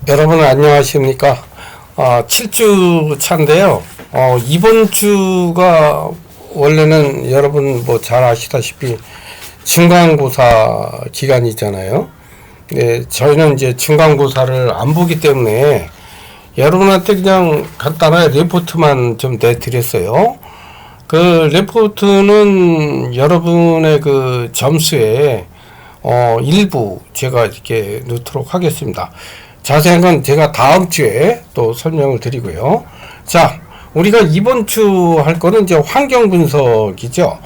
여러분 안녕하십니까? 7주 차인데요. 이번 주가 원래는 여러분 뭐 잘 아시다시피 중간고사 기간이잖아요. 네, 저희는 이제 중간고사를 안 보기 때문에 여러분한테 그냥 간단하게 레포트만 좀 내드렸어요. 그 레포트는 여러분의 그 점수에 일부 제가 이렇게 넣도록 하겠습니다. 자세한 건 제가 다음 주에 또 설명을 드리고요. 자, 우리가 이번 주 할 거는 이제 환경 분석이죠.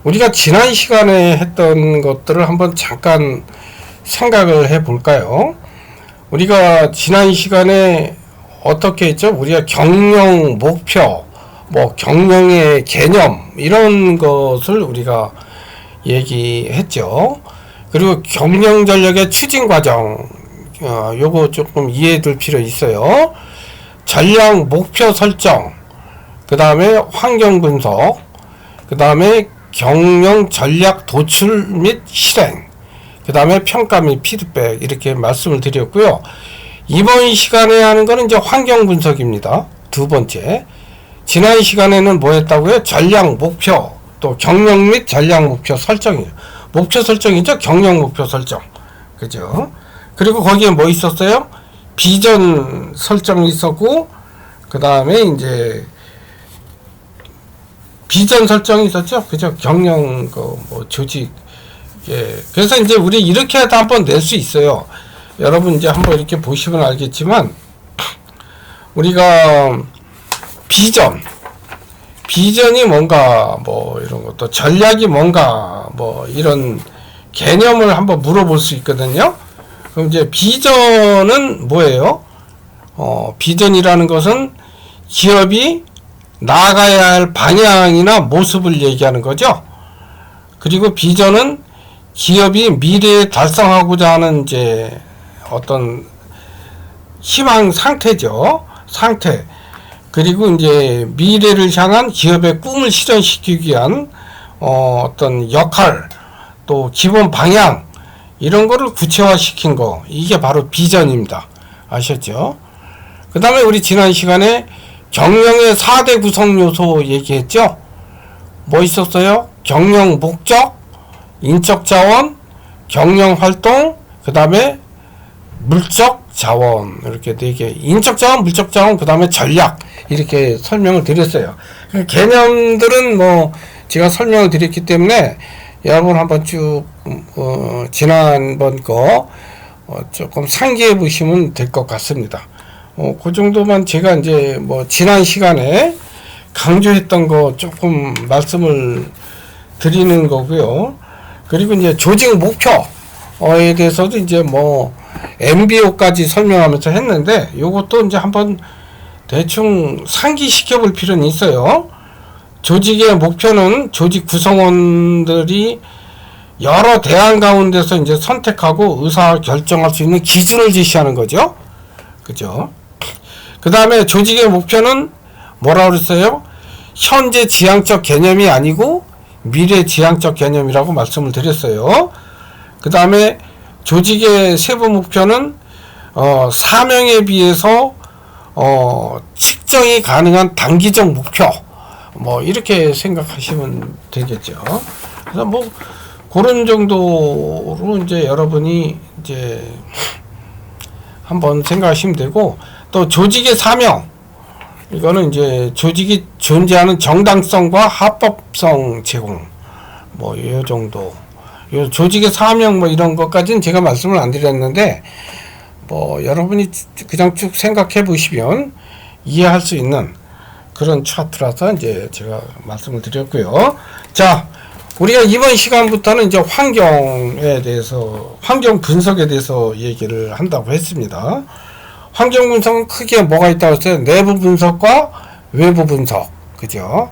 우리가 지난 시간에 했던 것들을 한번 잠깐 생각을 해 볼까요? 우리가 지난 시간에 어떻게 했죠? 우리가 경영 목표, 뭐 경영의 개념 이런 것을 우리가 얘기했죠. 그리고 경영 전략의 추진 과정 요거 조금 이해해 둘 필요 있어요. 전략 목표 설정, 그 다음에 환경 분석, 그 다음에 경영 전략 도출 및 실행, 그 다음에 평가 및 피드백 이렇게 말씀을 드렸고요. 이번 시간에 하는 거는 이제 환경 분석입니다. 두 번째. 지난 시간에는 뭐 했다고요? 전략 목표, 또 경영 및 전략 목표 설정이에요. 목표 설정이죠. 경영 목표 설정. 그죠? 그리고 거기에 뭐 있었어요? 비전 설정이 있었고, 그 다음에 이제 비전 설정이 있었죠. 그죠? 경영, 뭐 조직. 예. 그래서 이제 우리 이렇게 해도 한번 낼 수 있어요. 여러분 이제 한번 이렇게 보시면 알겠지만, 우리가 비전이 뭔가, 뭐 이런 것도 전략이 뭔가, 뭐 이런 개념을 한번 물어볼 수 있거든요. 그럼 이제 비전은 뭐예요? 비전이라는 것은 기업이 나아가야 할 방향이나 모습을 얘기하는 거죠. 그리고 비전은 기업이 미래에 달성하고자 하는 이제 어떤 희망 상태죠. 상태. 그리고 이제 미래를 향한 기업의 꿈을 실현시키기 위한 어떤 역할, 또 기본 방향 이런 거를 구체화시킨 거, 이게 바로 비전입니다. 아셨죠? 그 다음에 우리 지난 시간에 경영의 4대 구성 요소 얘기했죠? 뭐 있었어요? 경영 목적, 인적 자원, 경영 활동, 그 다음에 물적 자원, 이렇게 4개. 인적 자원, 물적 자원, 그 다음에 전략. 이렇게 설명을 드렸어요. 개념들은 뭐 제가 설명을 드렸기 때문에 여러분 한번 쭉 지난번 거 조금 상기해 보시면 될 것 같습니다. 그 정도만 제가 이제 뭐 지난 시간에 강조했던 거 조금 말씀을 드리는 거고요. 그리고 이제 조직 목표에 대해서도 이제 뭐 MBO까지 설명하면서 했는데 요것도 이제 한번 대충 상기시켜 볼 필요는 있어요. 조직의 목표는 조직 구성원들이 여러 대안 가운데서 이제 선택하고 의사 결정할 수 있는 기준을 제시하는 거죠. 그죠? 그 다음에 조직의 목표는 뭐라고 그랬어요? 현재 지향적 개념이 아니고 미래 지향적 개념이라고 말씀을 드렸어요. 그 다음에 조직의 세부 목표는 사명에 비해서 측정이 가능한 단기적 목표, 뭐 이렇게 생각하시면 되겠죠. 그래서 뭐 그런 정도로 이제 여러분이 이제 한번 생각하시면 되고, 또 조직의 사명, 이거는 이제 조직이 존재하는 정당성과 합법성 제공, 뭐 이 정도. 요 조직의 사명 뭐 이런 것까지는 제가 말씀을 안 드렸는데, 뭐 여러분이 그냥 쭉 생각해 보시면 이해할 수 있는 그런 차트라서 이제 제가 말씀을 드렸고요. 자, 우리가 이번 시간부터는 이제 환경에 대해서, 환경 분석에 대해서 얘기를 한다고 했습니다. 환경 분석은 크게 뭐가 있다고 했어요? 내부 분석과 외부 분석. 그죠?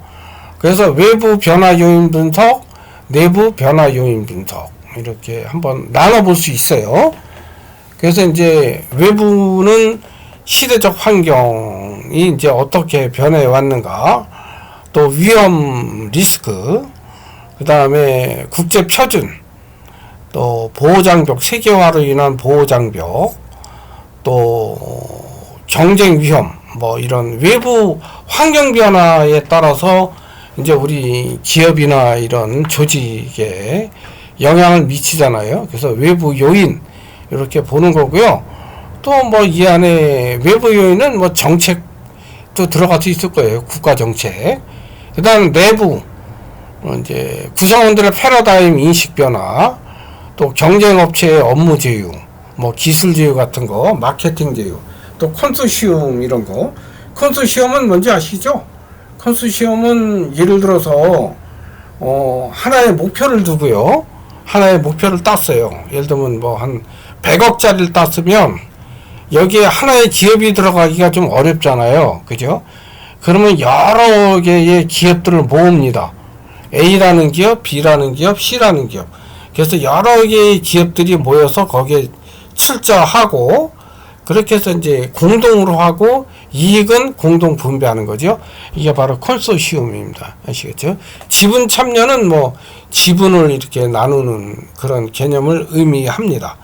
그래서 외부 변화 요인 분석, 내부 변화 요인 분석. 이렇게 한번 나눠볼 수 있어요. 그래서 이제 외부는 시대적 환경이 이제 어떻게 변해 왔는가, 또 위험 리스크, 그 다음에 국제 표준, 또 보호장벽, 세계화로 인한 보호장벽, 또 경쟁 위험, 뭐 이런 외부 환경 변화에 따라서 이제 우리 기업이나 이런 조직에 영향을 미치잖아요. 그래서 외부 요인 이렇게 보는 거고요. 또 뭐 이 안에 외부 요인은 뭐 정책도 들어갈 수 있을 거예요. 국가 정책. 그다음 내부 이제 구성원들의 패러다임 인식 변화, 또 경쟁 업체의 업무 제휴, 뭐 기술 제휴 같은 거, 마케팅 제휴, 또 컨소시엄 이런 거. 컨소시엄은 뭔지 아시죠? 컨소시엄은 예를 들어서 하나의 목표를 두고요. 하나의 목표를 땄어요. 예를 들면 뭐 한 100억짜리를 땄으면 여기에 하나의 기업이 들어가기가 좀 어렵잖아요. 그죠? 그러면 여러 개의 기업들을 모읍니다. A라는 기업, B라는 기업, C라는 기업. 그래서 여러 개의 기업들이 모여서 거기에 출자하고, 그렇게 해서 이제 공동으로 하고 이익은 공동 분배하는 거죠. 이게 바로 컨소시엄입니다. 아시겠죠? 지분 참여는 뭐 지분을 이렇게 나누는 그런 개념을 의미합니다.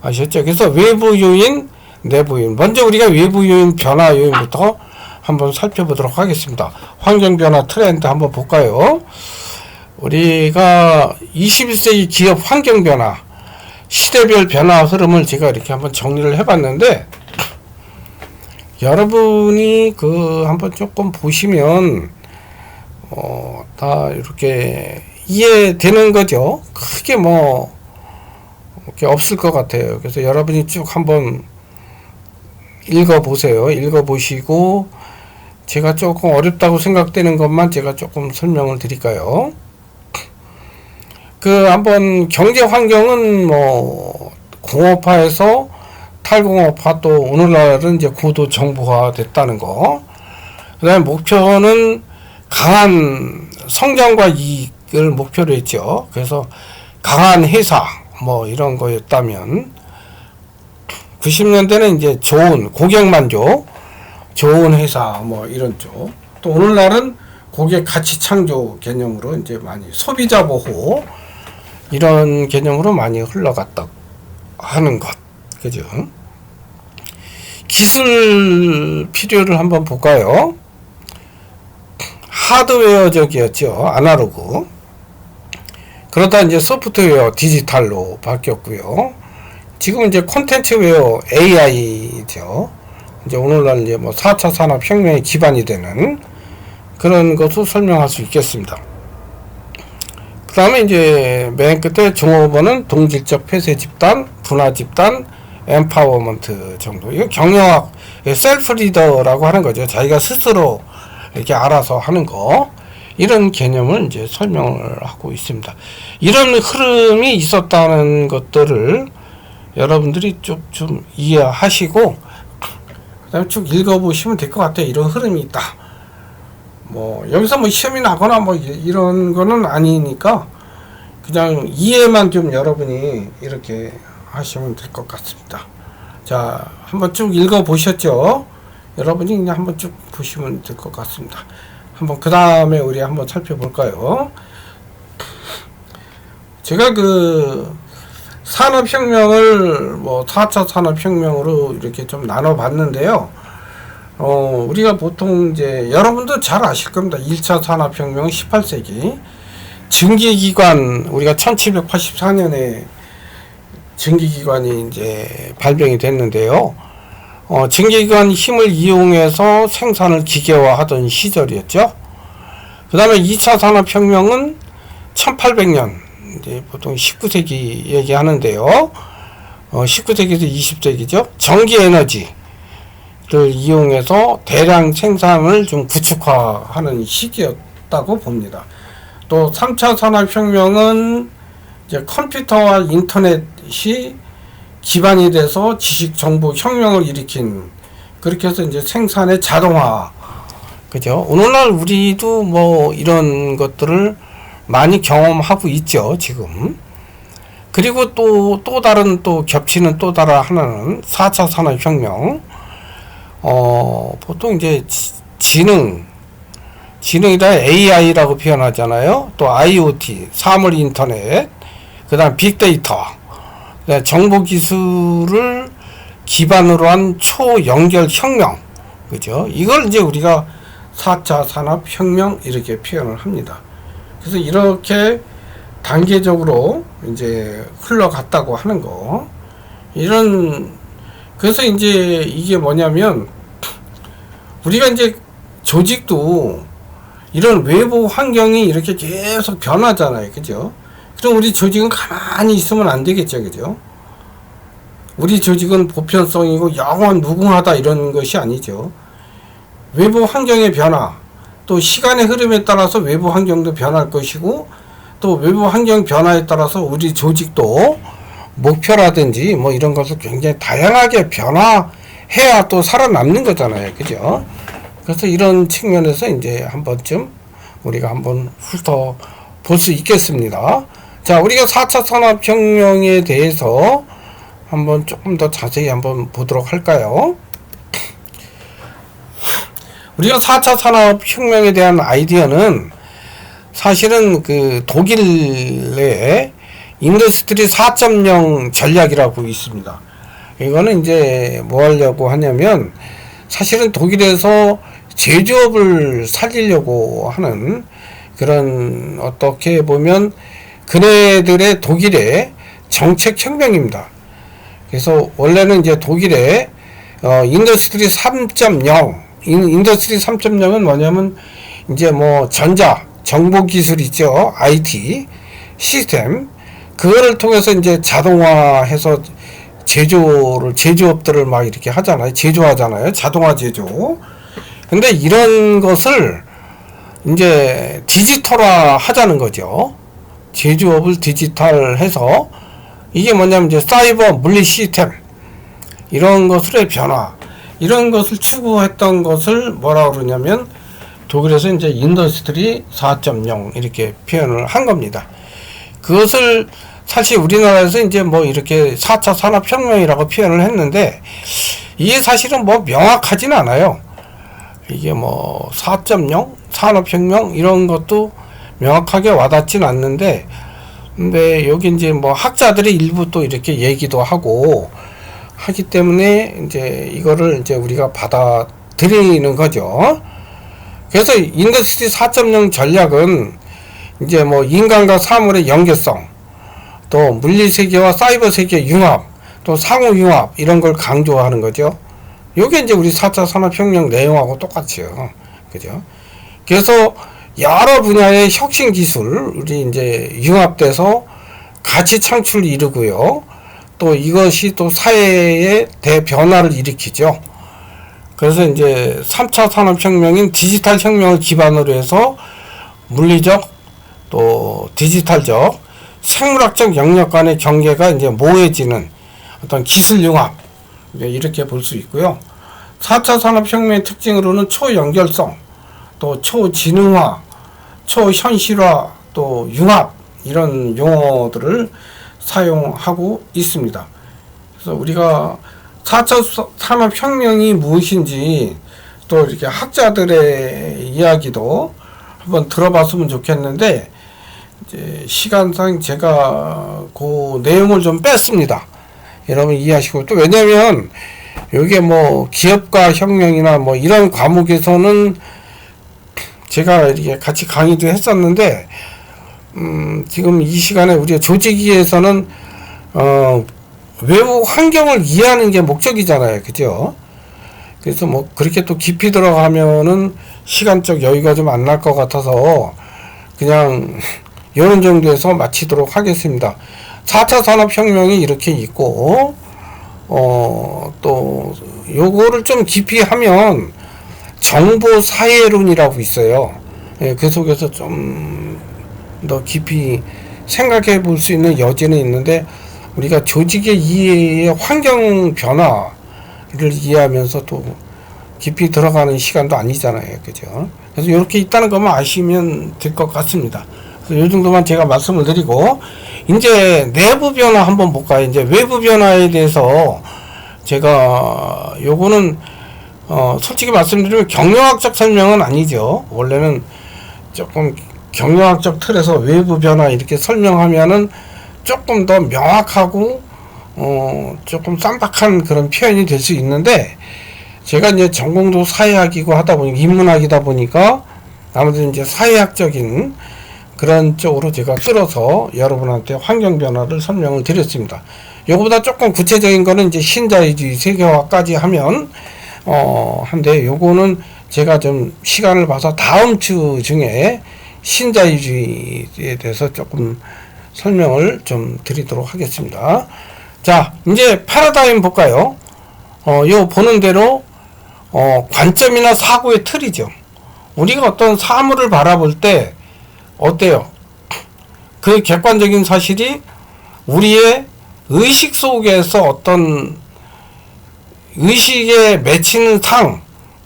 아시겠죠? 그래서 외부 요인, 내부 요인. 먼저 우리가 외부 요인, 변화 요인부터 한번 살펴보도록 하겠습니다. 환경 변화 트렌드 한번 볼까요? 우리가 21세기 기업 환경 변화, 시대별 변화 흐름을 제가 이렇게 한번 정리를 해봤는데, 여러분이 한번 조금 보시면 다 이렇게 이해되는 거죠. 크게 뭐 이렇게 없을 것 같아요. 그래서 여러분이 쭉 한번 읽어보세요. 읽어보시고 제가 조금 어렵다고 생각되는 것만 제가 조금 설명을 드릴까요? 한번 경제 환경은 뭐 공업화에서 탈공업화, 또 오늘날은 이제 고도 정보화 됐다는 거. 그 다음에 목표는 강한 성장과 이익을 목표로 했죠. 그래서 강한 회사 뭐 이런 거였다면, 90년대는 이제 좋은 고객 만족, 좋은 회사 뭐 이런 쪽. 또 오늘날은 고객 가치 창조 개념으로 이제 많이 소비자 보호 이런 개념으로 많이 흘러갔다 하는 것. 그죠? 기술 필요를 한번 볼까요? 하드웨어적이었죠. 아날로그. 그러다 이제 소프트웨어 디지털로 바뀌었고요. 지금 이제 콘텐츠웨어 AI죠. 이제 오늘날 이제 뭐 4차 산업혁명의 기반이 되는 그런 것을 설명할 수 있겠습니다. 그 다음에 이제 맨 끝에 종업원은 동질적 폐쇄 집단, 분화 집단, 엠파워먼트 정도. 이거 경영학, 셀프 리더라고 하는 거죠. 자기가 스스로 이렇게 알아서 하는 거. 이런 개념을 이제 설명을 하고 있습니다. 이런 흐름이 있었다는 것들을 여러분들이 좀 이해하시고, 그 다음에 쭉 읽어보시면 될 것 같아요. 이런 흐름이 있다. 뭐, 여기서 뭐 시험이 나거나 뭐 이런 거는 아니니까, 그냥 이해만 좀 여러분이 이렇게 하시면 될 것 같습니다. 자, 한번 쭉 읽어보셨죠? 여러분이 그냥 한번 쭉 보시면 될 것 같습니다. 한번 그 다음에 우리 한번 살펴볼까요? 제가 산업혁명을 뭐 4차 산업혁명으로 이렇게 좀 나눠봤는데요. 우리가 보통 이제 여러분도 잘 아실 겁니다. 1차 산업혁명 18세기 증기기관, 우리가 1784년에 증기기관이 이제 발명이 됐는데요. 증기기관 힘을 이용해서 생산을 기계화하던 시절이었죠. 그 다음에 2차 산업혁명은 1800년, 이제 보통 19세기 얘기하는데요. 19세기에서 20세기죠. 전기에너지를 이용해서 대량 생산을 좀 구축화하는 시기였다고 봅니다. 또 3차 산업혁명은 이제 컴퓨터와 인터넷이 기반이 돼서 지식 정보 혁명을 일으킨, 그렇게 해서 이제 생산의 자동화. 그죠? 오늘날 우리도 뭐 이런 것들을 많이 경험하고 있죠, 지금. 그리고 또 다른 겹치는 또 다른 하나는 4차 산업혁명. 보통 이제 지능이다 AI라고 표현하잖아요. 또 IoT, 사물 인터넷, 그 다음 빅데이터, 정보 기술을 기반으로 한 초연결 혁명, 그죠? 이걸 이제 우리가 4차 산업혁명 이렇게 표현을 합니다. 그래서 이렇게 단계적으로 이제 흘러갔다고 하는 거. 그래서 이제 이게 뭐냐면, 우리가 이제 조직도 이런 외부 환경이 이렇게 계속 변하잖아요. 그죠? 그럼 우리 조직은 가만히 있으면 안 되겠죠. 그죠? 우리 조직은 보편성이고 영원 무궁하다 이런 것이 아니죠. 외부 환경의 변화, 또 시간의 흐름에 따라서 외부 환경도 변할 것이고, 또 외부 환경 변화에 따라서 우리 조직도 목표라든지 뭐 이런 것을 굉장히 다양하게 변화해야 또 살아남는 거잖아요. 그죠? 그래서 이런 측면에서 이제 한 번쯤 우리가 한번 훑어볼 수 있겠습니다. 자, 우리가 4차 산업혁명에 대해서 한번 조금 더 자세히 한번 보도록 할까요? 우리가 4차 산업혁명에 대한 아이디어는 사실은 그 독일의 인더스트리 4.0 전략이라고 있습니다. 이거는 이제 뭐 하려고 하냐면, 사실은 독일에서 제조업을 살리려고 하는 그런, 어떻게 보면 그네들의 독일의 정책혁명입니다. 그래서 원래는 이제 독일의 인더스트리 3.0, 인더스트리 3.0은 뭐냐면 이제 뭐 정보기술 있죠. IT 시스템, 그거를 통해서 이제 자동화해서 제조업들을 막 이렇게 하잖아요. 제조하잖아요. 자동화 제조. 근데 이런 것을 이제 디지털화 하자는 거죠. 제조업을 디지털해서, 이게 뭐냐면 이제 사이버 물리 시스템, 이런 것의 변화, 이런 것을 추구했던 것을 뭐라 그러냐면, 독일에서 이제 인더스트리 4.0 이렇게 표현을 한 겁니다. 그것을 사실 우리나라에서 이제 뭐 이렇게 4차 산업혁명이라고 표현을 했는데, 이게 사실은 뭐 명확하진 않아요. 이게 뭐 4.0 산업혁명 이런 것도 명확하게 와닿진 않는데, 근데 여기 이제 뭐 학자들이 일부 또 이렇게 얘기도 하고 하기 때문에 이제 이거를 이제 우리가 받아들이는 거죠. 그래서 인더스트리 4.0 전략은 이제 뭐 인간과 사물의 연계성, 또 물리 세계와 사이버 세계 융합, 또 상호 융합, 이런 걸 강조하는 거죠. 요게 이제 우리 4차 산업혁명 내용하고 똑같이요. 그죠? 그래서 여러 분야의 혁신 기술이 이제 융합돼서 가치 창출을 이루고요. 또 이것이 또 사회의 대변화를 일으키죠. 그래서 이제 3차 산업혁명인 디지털 혁명을 기반으로 해서 물리적 또 디지털적 생물학적 영역 간의 경계가 이제 모호해지는 어떤 기술 융합, 이렇게 볼 수 있고요. 4차 산업혁명의 특징으로는 초연결성, 또 초지능화, 초현실화, 또 융합, 이런 용어들을 사용하고 있습니다. 그래서 우리가 4차 산업혁명이 무엇인지 또 이렇게 학자들의 이야기도 한번 들어봤으면 좋겠는데, 이제 시간상 제가 그 내용을 좀 뺐습니다. 여러분 이해하시고, 또 왜냐면 요게 뭐 기업가 혁명이나 뭐 이런 과목에서는 제가 이렇게 같이 강의도 했었는데, 지금 이 시간에 우리가 조직위에서는 외부 환경을 이해하는 게 목적이잖아요. 그죠? 그래서 뭐 그렇게 또 깊이 들어가면은 시간적 여유가 좀 안 날 것 같아서 그냥 이런 정도에서 마치도록 하겠습니다. 4차 산업혁명이 이렇게 있고, 또 요거를 좀 깊이 하면 정보사회론이라고 있어요. 예, 그 속에서 좀 더 깊이 생각해 볼 수 있는 여지는 있는데, 우리가 조직의 이해의 환경 변화를 이해하면서 또 깊이 들어가는 시간도 아니잖아요. 그죠? 그래서 이렇게 있다는 것만 아시면 될 것 같습니다. 그래서 이 정도만 제가 말씀을 드리고, 이제 내부 변화 한번 볼까요? 이제 외부 변화에 대해서 제가 요거는 솔직히 말씀드리면 경영학적 설명은 아니죠. 원래는 조금 경영학적 틀에서 외부 변화 이렇게 설명하면은 조금 더 명확하고 조금 쌈박한 그런 표현이 될 수 있는데, 제가 이제 전공도 사회학이고 하다 보니까, 인문학이다 보니까, 아무튼 이제 사회학적인 그런 쪽으로 제가 끌어서 여러분한테 환경 변화를 설명을 드렸습니다. 요거보다 조금 구체적인 거는 이제 신자유주의 세계화까지 하면, 한데, 요거는 제가 좀 시간을 봐서 다음 주 중에 신자유주의에 대해서 조금 설명을 좀 드리도록 하겠습니다. 자, 이제 패러다임 볼까요? 요 보는 대로, 관점이나 사고의 틀이죠. 우리가 어떤 사물을 바라볼 때, 어때요? 그 객관적인 사실이 우리의 의식 속에서 어떤 의식에 맺히는 상,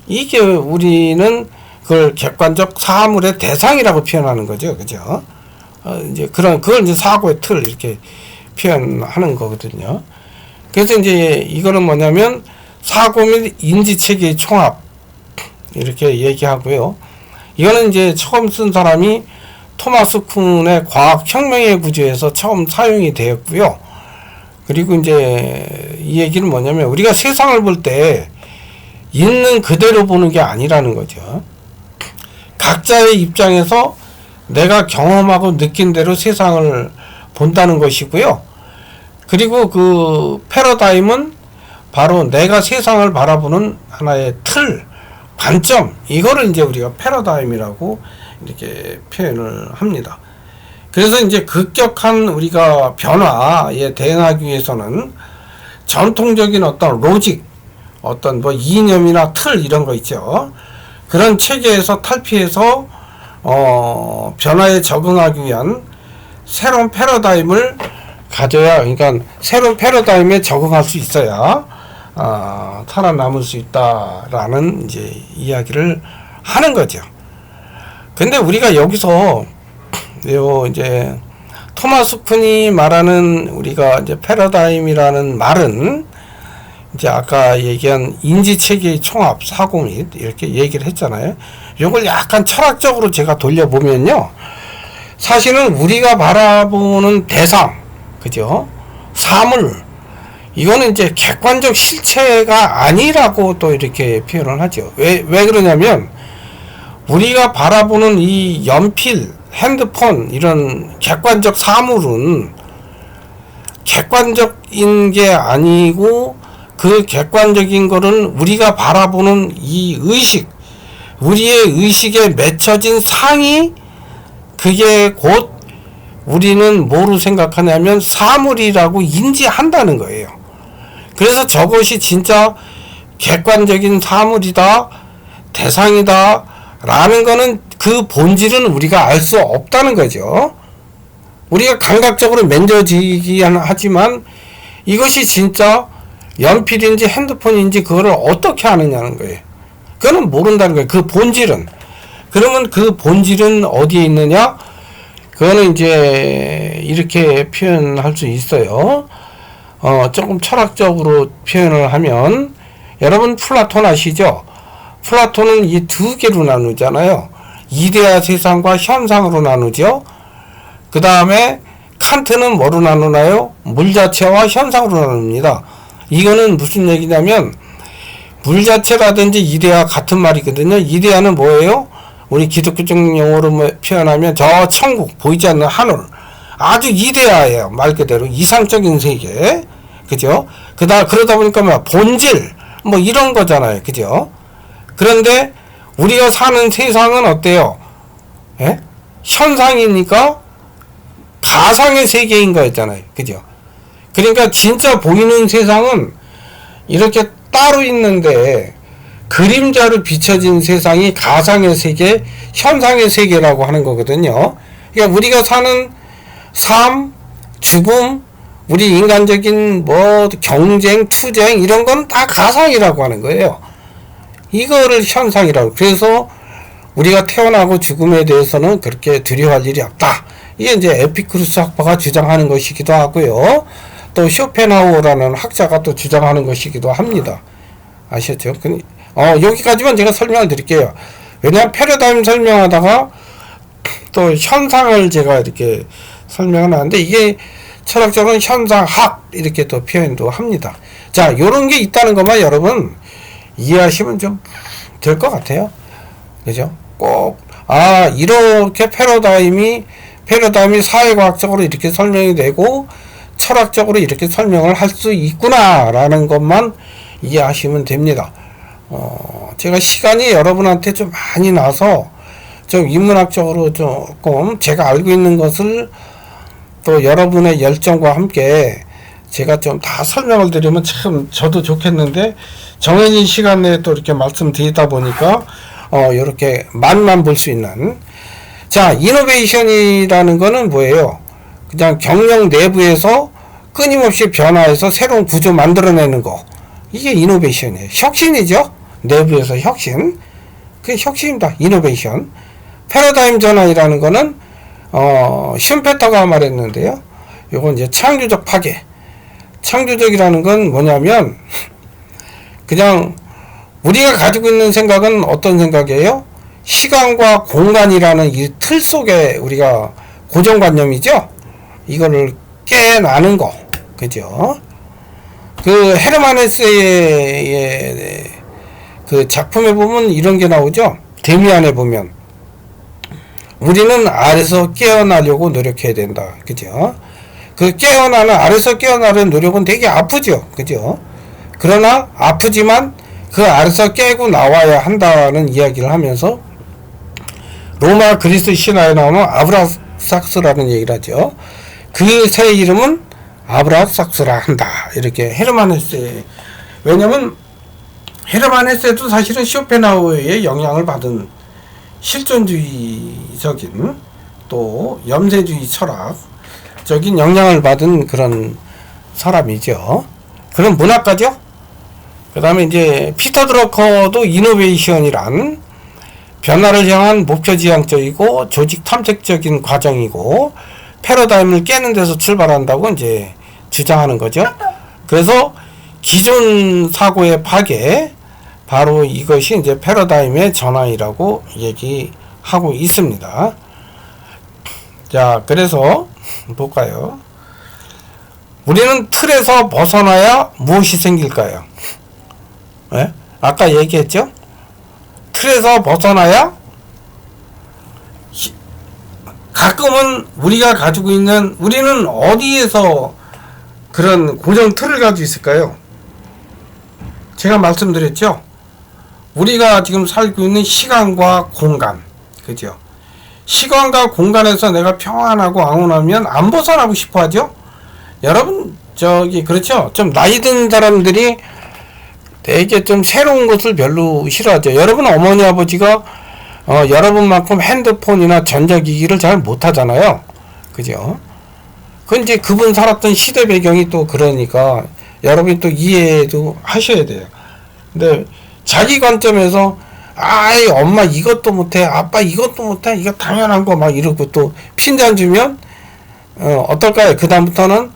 이게 우리는 그걸 객관적 사물의 대상이라고 표현하는 거죠. 그죠? 이제 그걸 이제 사고의 틀, 이렇게 표현하는 거거든요. 그래서 이제 이거는 뭐냐면 사고 및 인지 체계의 총합, 이렇게 얘기하고요. 이거는 이제 처음 쓴 사람이 토마스 쿤의 과학혁명의 구조에서 처음 사용이 되었고요. 그리고 이제 이 얘기는 뭐냐면 우리가 세상을 볼 때 있는 그대로 보는 게 아니라는 거죠. 각자의 입장에서 내가 경험하고 느낀 대로 세상을 본다는 것이고요. 그리고 그 패러다임은 바로 내가 세상을 바라보는 하나의 틀, 관점, 이거를 이제 우리가 패러다임이라고 이렇게 표현을 합니다. 그래서 이제 급격한 우리가 변화에 대응하기 위해서는 전통적인 어떤 로직, 어떤 뭐 이념이나 틀 이런 거 있죠. 그런 체계에서 탈피해서 변화에 적응하기 위한 새로운 패러다임을 가져야, 그러니까 새로운 패러다임에 적응할 수 있어야 살아남을 수 있다라는 이제 이야기를 하는 거죠. 근데 우리가 여기서 요 이제 토마스 쿤이 말하는 우리가 이제 패러다임이라는 말은 이제 아까 얘기한 인지 체계의 총합, 사고 및 이렇게 얘기를 했잖아요. 요걸 약간 철학적으로 제가 돌려보면요, 사실은 우리가 바라보는 대상, 그죠? 사물, 이거는 이제 객관적 실체가 아니라고 또 이렇게 표현을 하죠. 왜 그러냐면 우리가 바라보는 이 연필, 핸드폰, 이런 객관적 사물은 객관적인 게 아니고, 그 객관적인 거는 우리가 바라보는 이 의식, 우리의 의식에 맺혀진 상이, 그게 곧 우리는 뭐로 생각하냐면 사물이라고 인지한다는 거예요. 그래서 저것이 진짜 객관적인 사물이다, 대상이다 라는 거는 그 본질은 우리가 알 수 없다는 거죠. 우리가 감각적으로 만져지긴 하지만 이것이 진짜 연필인지 핸드폰인지 그거를 어떻게 아느냐는 거예요. 그거는 모른다는 거예요. 그 본질은. 그러면 그 본질은 어디에 있느냐? 그거는 이제 이렇게 표현할 수 있어요. 조금 철학적으로 표현을 하면, 여러분 플라톤 아시죠? 플라톤은 이 두 개로 나누잖아요. 이데아 세상과 현상으로 나누죠. 그 다음에 칸트는 뭐로 나누나요? 물 자체와 현상으로 나눕니다. 이거는 무슨 얘기냐면 물 자체라든지 이데아 같은 말이거든요. 이데아는 뭐예요? 우리 기독교적 용어로 표현하면 저 천국, 보이지 않는 하늘, 아주 이데아예요. 말 그대로 이상적인 세계, 그죠? 그러다 보니까 뭐 본질 뭐 이런 거잖아요. 그죠? 그런데 우리가 사는 세상은 어때요? 예? 현상이니까 가상의 세계인 거였잖아요. 그죠? 그러니까 진짜 보이는 세상은 이렇게 따로 있는데, 그림자로 비춰진 세상이 가상의 세계, 현상의 세계라고 하는 거거든요. 그러니까 우리가 사는 삶, 죽음, 우리 인간적인 뭐 경쟁, 투쟁 이런 건 다 가상이라고 하는 거예요. 이거를 현상이라고. 그래서 우리가 태어나고 죽음에 대해서는 그렇게 두려워할 일이 없다. 이게 이제 에피쿠르스 학파가 주장하는 것이기도 하고요. 또 쇼펜하우어라는 학자가 또 주장하는 것이기도 합니다. 아셨죠? 여기까지만 제가 설명을 드릴게요. 왜냐하면 패러다임 설명하다가 또 현상을 제가 이렇게 설명을 하는데, 이게 철학적으로는 현상학 이렇게 또 표현도 합니다. 자, 요런 게 있다는 것만 여러분 이해하시면 좀 될 것 같아요. 그죠? 꼭 이렇게 패러다임이 사회과학적으로 이렇게 설명이 되고 철학적으로 이렇게 설명을 할 수 있구나라는 것만 이해하시면 됩니다. 제가 시간이 여러분한테 좀 많이 나서 좀 인문학적으로 조금 제가 알고 있는 것을 또 여러분의 열정과 함께 제가 좀 다 설명을 드리면 참 저도 좋겠는데 정해진 시간 내에 또 이렇게 말씀드리다 보니까 이렇게 맛만 볼 수 있는. 자, 이노베이션이라는 거는 뭐예요? 그냥 경영 내부에서 끊임없이 변화해서 새로운 구조 만들어내는 거. 이게 이노베이션이에요. 혁신이죠? 내부에서 혁신. 그게 혁신입니다. 이노베이션. 패러다임 전환이라는 거는 슌페터가 말했는데요. 요건 이제 창조적 파괴. 창조적이라는 건 뭐냐면 그냥 우리가 가지고 있는 생각은 어떤 생각이에요? 시간과 공간이라는 이 틀 속에 우리가 고정관념이죠? 이거를 깨나는 거. 그죠? 그 헤르만 헤세의 그 작품에 보면 이런 게 나오죠? 데미안에 보면 우리는 아래서 깨어나려고 노력해야 된다. 그죠? 그 아래서 깨어나는 노력은 되게 아프죠. 그죠? 그러나 아프지만 그 아래서 깨고 나와야 한다는 이야기를 하면서 로마 그리스 신화에 나오는 아브라삭스라는 얘기를 하죠. 그 새 이름은 아브라삭스라 한다. 이렇게 헤르만 헤세. 왜냐면 헤르만 헤세도 사실은 쇼펜하우어의 영향을 받은 실존주의적인 또 염세주의 철학적인 영향을 받은 그런 사람이죠. 그런 문학가죠. 그 다음에 이제 피터 드러커도 이노베이션이란 변화를 향한 목표지향적이고 조직 탐색적인 과정이고 패러다임을 깨는 데서 출발한다고 이제 주장하는 거죠. 그래서 기존 사고의 파괴, 바로 이것이 이제 패러다임의 전환이라고 얘기하고 있습니다. 자, 그래서 볼까요? 우리는 틀에서 벗어나야 무엇이 생길까요? 네? 아까 얘기했죠? 틀에서 벗어나야 가끔은 우리가 가지고 있는, 우리는 어디에서 그런 고정 틀을 가지고 있을까요? 제가 말씀드렸죠? 우리가 지금 살고 있는 시간과 공간, 그죠? 시간과 공간에서 내가 평안하고 안온하면 안 벗어나고 싶어 하죠? 여러분, 그렇죠? 좀 나이 든 사람들이 되게 좀 새로운 것을 별로 싫어하죠. 여러분 어머니 아버지가 여러분만큼 핸드폰이나 전자기기를 잘 못하잖아요. 그죠? 그건 이제 그분 살았던 시대 배경이 또 그러니까 여러분이 또 이해도 하셔야 돼요. 근데 자기 관점에서 엄마 이것도 못해, 아빠 이것도 못해, 이거 당연한 거 막 이러고 또 핀잔 주면 어떨까요? 그 다음부터는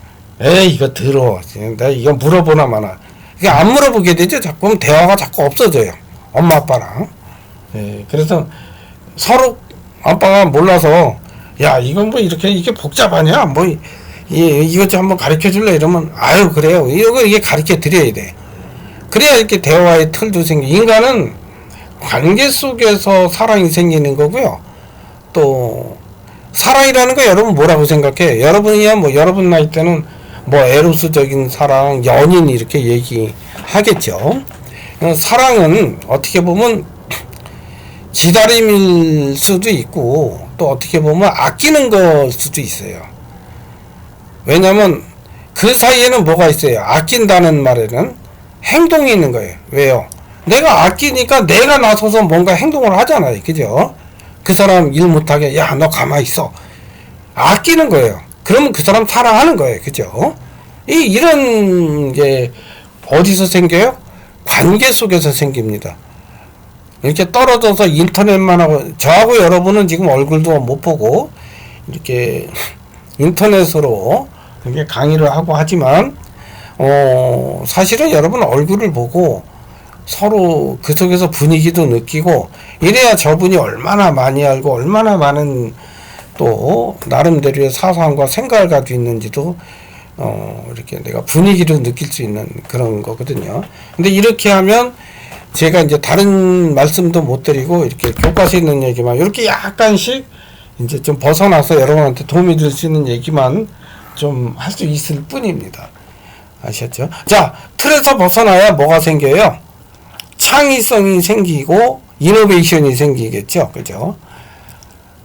이거 들어, 내가 이거 물어보나 마나. 이게 안 물어보게 되죠. 자꾸 대화가 자꾸 없어져요. 엄마 아빠랑. 그래서 서로 아빠가 몰라서 야 이건 뭐 이게 복잡하냐, 뭐 이것 좀 한번 가르쳐 줄래 이러면 그래요. 이게 가르쳐 드려야 돼. 그래야 이렇게 대화의 틀도 생겨. 인간은 관계 속에서 사랑이 생기는 거고요. 또 사랑이라는 거 여러분 뭐라고 생각해? 여러분이야 뭐 여러분 나이 때는 뭐 에로스적인 사랑, 연인 이렇게 얘기하겠죠. 사랑은 어떻게 보면 지다림일 수도 있고 또 어떻게 보면 아끼는 걸 수도 있어요. 왜냐면 그 사이에는 뭐가 있어요? 아낀다는 말에는 행동이 있는 거예요. 왜요? 내가 아끼니까 내가 나서서 뭔가 행동을 하잖아요. 그죠? 그 사람 일 못하게 야 너 가만히 있어. 아끼는 거예요. 그러면 그 사람 사랑하는 거예요. 그죠? 이런 게 어디서 생겨요? 관계 속에서 생깁니다. 이렇게 떨어져서 인터넷만 하고, 저하고 여러분은 지금 얼굴도 못 보고 이렇게 인터넷으로 이렇게 강의를 하고 하지만 사실은 여러분 얼굴을 보고 서로 그 속에서 분위기도 느끼고 이래야 저분이 얼마나 많이 알고 얼마나 많은 또 나름대로의 사상과 생각을 가지고 있는지도 이렇게 내가 분위기를 느낄 수 있는 그런 거거든요. 근데 이렇게 하면 제가 이제 다른 말씀도 못 드리고 이렇게 교과서에 있는 얘기만 이렇게 약간씩 이제 좀 벗어나서 여러분한테 도움이 될 수 있는 얘기만 좀 할 수 있을 뿐입니다. 아셨죠? 자, 틀에서 벗어나야 뭐가 생겨요? 창의성이 생기고 이노베이션이 생기겠죠. 그죠?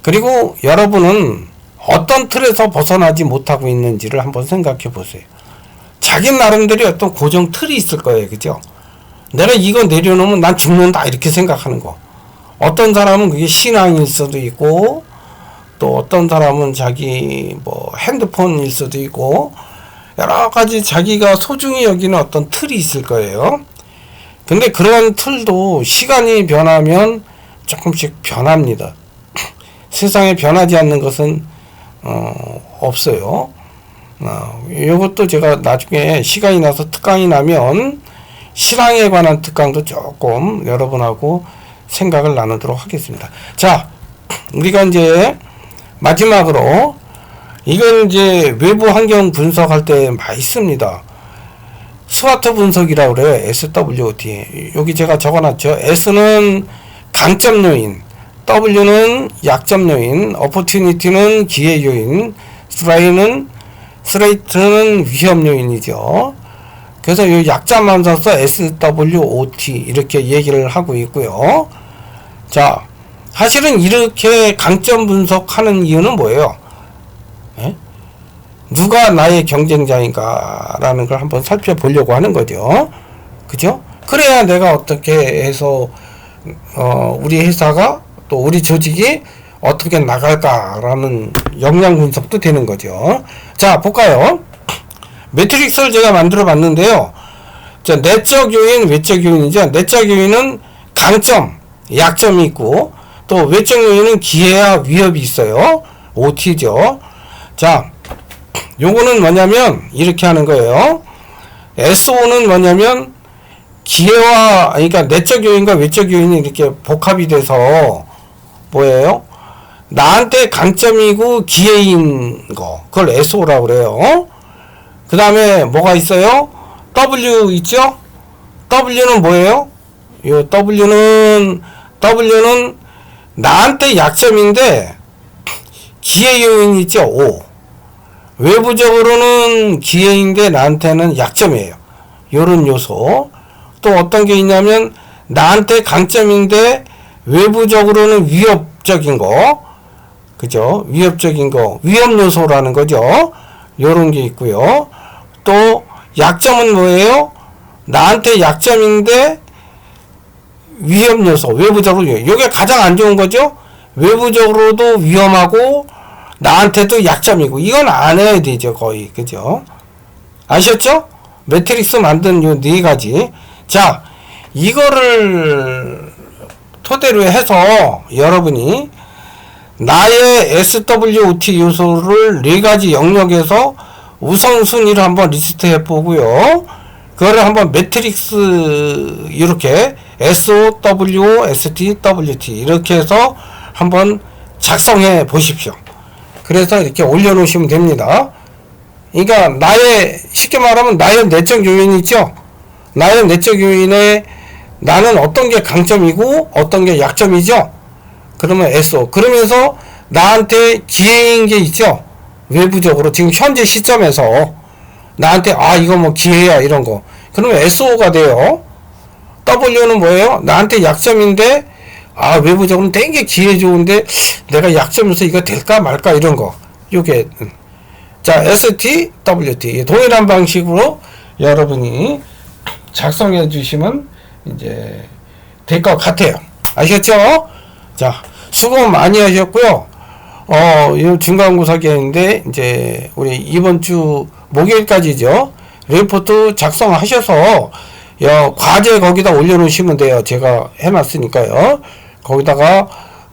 그리고 여러분은 어떤 틀에서 벗어나지 못하고 있는지를 한번 생각해 보세요. 자기 나름대로 어떤 고정 틀이 있을 거예요. 그죠? 내가 이거 내려놓으면 난 죽는다 이렇게 생각하는 거. 어떤 사람은 그게 신앙일 수도 있고 또 어떤 사람은 자기 뭐 핸드폰일 수도 있고 여러 가지 자기가 소중히 여기는 어떤 틀이 있을 거예요. 근데 그런 틀도 시간이 변하면 조금씩 변합니다. 세상에 변하지 않는 것은 없어요. 이것도 제가 나중에 시간이 나서 특강이 나면 신앙에 관한 특강도 조금 여러분하고 생각을 나누도록 하겠습니다. 자, 우리가 이제 마지막으로 이건 이제 외부 환경 분석할 때 많이 씁니다. 스와트 분석이라고 그래요. SWOT. 여기 제가 적어놨죠. S는 강점 요인, W는 약점 요인, opportunity는 기회 요인, 스트레이트는 위험 요인이죠. 그래서 이 약자만 써서 SWOT 이렇게 얘기를 하고 있고요. 자, 사실은 이렇게 강점 분석하는 이유는 뭐예요? 에? 누가 나의 경쟁자인가라는 걸 한번 살펴보려고 하는 거죠. 그죠? 그래야 내가 어떻게 해서 우리 회사가 또 우리 조직이 어떻게 나갈까라는 역량 분석도 되는 거죠. 자, 볼까요? 매트릭스를 제가 만들어 봤는데요. 자, 내적 요인, 외적 요인이죠. 내적 요인은 강점, 약점이 있고 또 외적 요인은 기회와 위협이 있어요. OT죠. 자, 요거는 뭐냐면 이렇게 하는 거예요. SO는 뭐냐면 기회와 그러니까 내적 요인과 외적 요인이 이렇게 복합이 돼서 뭐예요? 나한테 강점이고 기회인 거 그걸 SO라고 그래요. 그 다음에 뭐가 있어요? W 있죠? W는 뭐예요? 요 W는 나한테 약점인데 기회 요인 있죠? O. 외부적으로는 기회인데 나한테는 약점이에요. 요런 요소. 또 어떤 게 있냐면 나한테 강점인데 외부적으로는 위협적인 거. 그죠? 위협적인 거. 위협 요소라는 거죠. 요런 게 있고요. 또 약점은 뭐예요? 나한테 약점인데 위험 요소, 외부적으로 이게 가장 안 좋은 거죠. 외부적으로도 위험하고 나한테도 약점이고 이건 안 해야 되죠 거의. 그죠? 아셨죠? 매트릭스 만든 요 네 가지. 자, 이거를 토대로 해서 여러분이 나의 SWOT 요소를 네 가지 영역에서 우선순위를 한번 리스트해 보고요. 그거를 한번 매트릭스 이렇게 SOWO, STWT 이렇게 해서 한번 작성해 보십시오. 그래서 이렇게 올려놓으시면 됩니다. 그러니까 나의 쉽게 말하면 나의 내적 요인이 있죠. 나의 내적 요인에 나는 어떤 게 강점이고 어떤 게 약점이죠. 그러면 SO. 그러면서 나한테 기회인 게 있죠. 외부적으로 지금 현재 시점에서 나한테 이거 뭐 기회야 이런 거. 그러면 SO가 돼요. W는 뭐예요? 나한테 약점인데 외부적으로는 되게 기회 좋은데 내가 약점에서 이거 될까 말까 이런 거. 요게 자, ST, WT 동일한 방식으로 여러분이 작성해 주시면 이제 될 것 같아요. 아셨죠? 자, 수고 많이 하셨고요. 이 중간고사기인데 이제 우리 이번 주 목요일까지죠. 리포트 작성하셔서 과제 거기다 올려놓으시면 돼요. 제가 해놨으니까요. 거기다가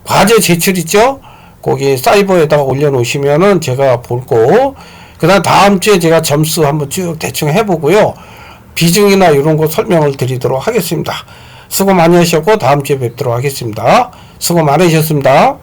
과제 제출 있죠? 거기 사이버에다가 올려놓으시면은 제가 볼고, 그 다음 주에 제가 점수 한번 쭉 대충 해보고요. 비중이나 이런 거 설명을 드리도록 하겠습니다. 수고 많이 하셨고, 다음 주에 뵙도록 하겠습니다. 수고 많으셨습니다.